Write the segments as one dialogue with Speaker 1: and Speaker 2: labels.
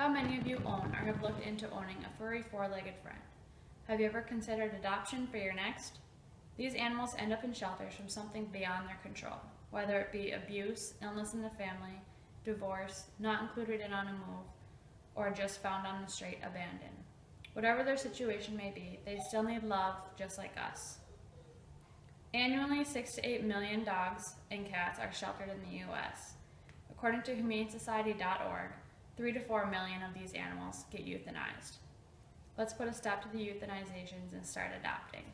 Speaker 1: How many of you own or have looked into owning a furry four-legged friend? Have you ever considered adoption for your next? These animals end up in shelters from something beyond their control, whether it be abuse, illness in the family, divorce, not included in on a move, or just found on the street abandoned. Whatever their situation may be, they still need love just like us. Annually, 6 to 8 million dogs and cats are sheltered in the U.S. According to HumaneSociety.org, 3 to 4 million of these animals get euthanized. Let's put a stop to the euthanizations and start adopting.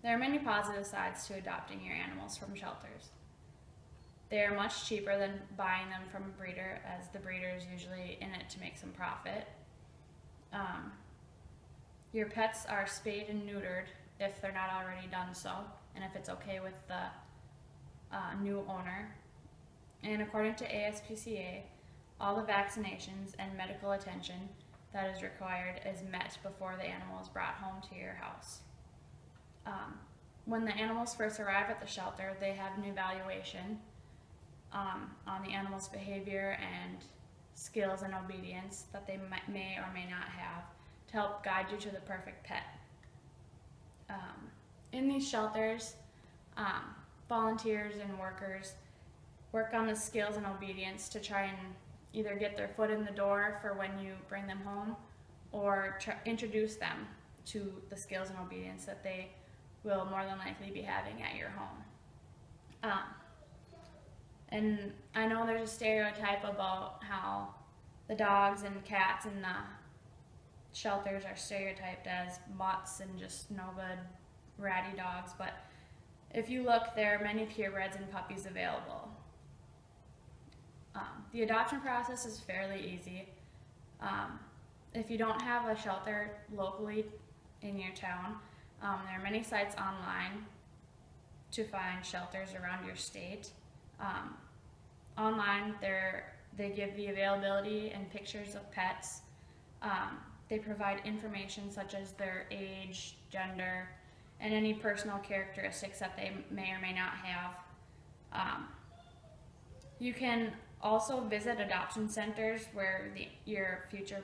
Speaker 1: There are many positive sides to adopting your animals from shelters. They are much cheaper than buying them from a breeder, as the breeder is usually in it to make some profit. Your pets are spayed and neutered if they're not already done so, and if it's okay with the new owner. And according to ASPCA, all the vaccinations and medical attention that is required is met before the animal is brought home to your house. When the animals first arrive at the shelter, they have an evaluation on the animal's behavior and skills and obedience that they may or may not have to help guide you to the perfect pet. In these shelters, volunteers and workers work on the skills and obedience to try and either get their foot in the door for when you bring them home, or introduce them to the skills and obedience that they will more than likely be having at your home. And I know there's a stereotype about how the dogs and cats in the shelters are stereotyped as mutts and just no good ratty dogs, but if you look, there are many purebreds and puppies available. The adoption process is fairly easy. If you don't have a shelter locally in your town, there are many sites online to find shelters around your state. Online, they give the availability and pictures of pets. They provide information such as their age, gender, and any personal characteristics that they may or may not have. You can also visit adoption centers where your future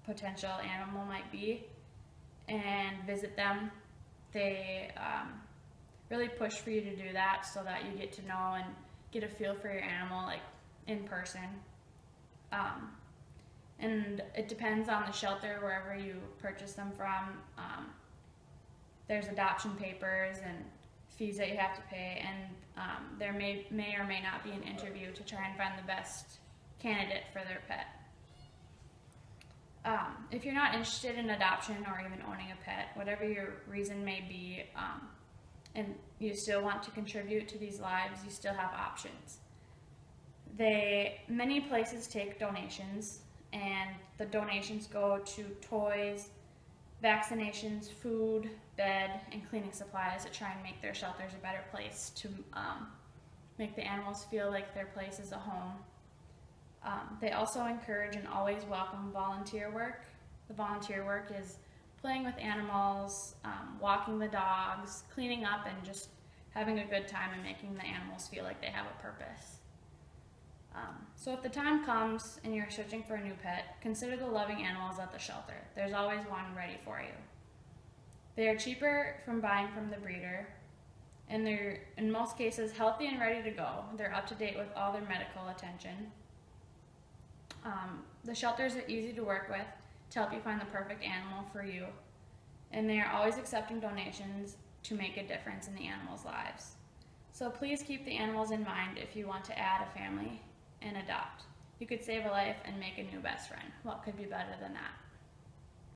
Speaker 1: potential animal might be and visit them. They really push for you to do that so that you get to know and get a feel for your animal, like in person. And it depends on the shelter wherever you purchase them from. There's adoption papers and fees that you have to pay, and there may or may not be an interview to try and find the best candidate for their pet. If you're not interested in adoption or even owning a pet, whatever your reason may be, and you still want to contribute to these lives, you still have options. Many places take donations, and the donations go to toys, vaccinations, food, bed, and cleaning supplies to try and make their shelters a better place, to make the animals feel like their place is a home. They also encourage and always welcome volunteer work. The volunteer work is playing with animals, walking the dogs, cleaning up, and just having a good time and making the animals feel like they have a purpose. So if the time comes and you're searching for a new pet, consider the loving animals at the shelter. There's always one ready for you. They are cheaper from buying from the breeder, and they're in most cases healthy and ready to go. They're up to date with all their medical attention. The shelters are easy to work with to help you find the perfect animal for you, and they are always accepting donations to make a difference in the animals' lives. So please keep the animals in mind if you want to add a family and adopt. You could save a life and make a new best friend. What could be better than that?